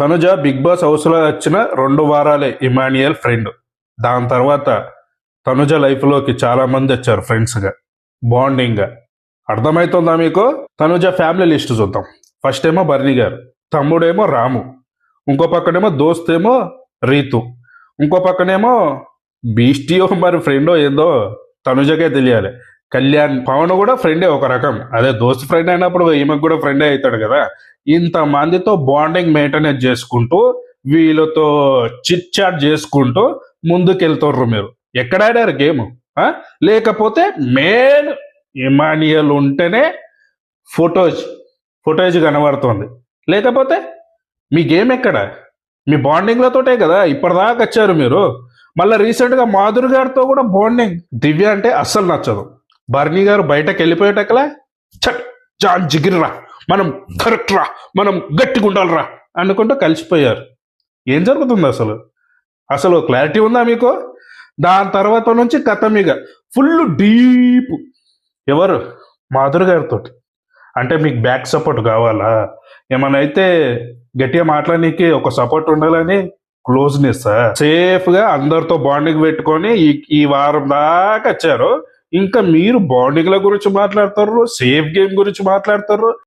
Tanuja big boss house లో వచ్చిన 2 వారాలే Emmanuel friend. దాని తర్వాత తనుజ లైఫ్ లోకి చాలా మంది వచ్చారు ఫ్రెండ్స్ గా, బాండింగ్ గా. అర్థమవుతుందా మీకు? తనుజ ఫ్యామిలీ లిస్ట్ చూద్దాం. ఫస్ట్ ఏమో బర్నీ గారు, తమ్ముడేమో రాము, ఇంకో పక్కనేమో దోస్త్ ఏమో రీతు, ఇంకో పక్కనేమో బీస్టియో మరి ఫ్రెండో ఏందో తనుజకే తెలియాలి, కళ్యాణ్. పవన్ కూడా ఫ్రెండే ఒక రకం, అదే దోస్త్ ఫ్రెండ్ అయినప్పుడు ఈమెకు కూడా ఫ్రెండే అవుతాడు కదా. ఇంతమందితో బాండింగ్ మెయింటెనెన్స్ చేసుకుంటూ వీళ్ళతో చిట్ చాట్ చేసుకుంటూ ముందుకెళ్తుర్రు మీరు. ఎక్కడ ఆడారు గేమ్? లేకపోతే మెయిన్ ఇమానియల్ ఉంటేనే ఫోటోజ్ కనబడుతుంది, లేకపోతే మీ గేమ్ ఎక్కడ? మీ బాండింగ్లతోటే కదా ఇప్పటిదాకా వచ్చారు మీరు. మళ్ళీ రీసెంట్గా మాధురి గారితో కూడా బాండింగ్. దివ్య అంటే అస్సలు నచ్చదు. బర్నీ గారు బయటకు వెళ్ళిపోయేటక్కలే చట్ జాన్ జిగిర్రా, మనం కరెక్ట్ రా, మనం గట్టిగా ఉండాలిరా అనుకుంటూ కలిసిపోయారు. ఏం జరుగుతుంది అసలు? అసలు క్లారిటీ ఉందా మీకు? దాని తర్వాత నుంచి కథ మీద ఫుల్ డీప్. ఎవరు? మాధురి గారితో. అంటే మీకు బ్యాక్ సపోర్ట్ కావాలా? ఏమైనా అయితే గట్టిగా మాట్లాడడానికి ఒక సపోర్ట్ ఉండాలని క్లోజ్నెస్ సేఫ్ గా అందరితో బాండింగ్ పెట్టుకొని ఈ వారం దాకా వచ్చారు. ఇంకా మీరు బాండింగ్ల గురించి మాట్లాడతారు, సేఫ్ గేమ్ గురించి మాట్లాడతారు.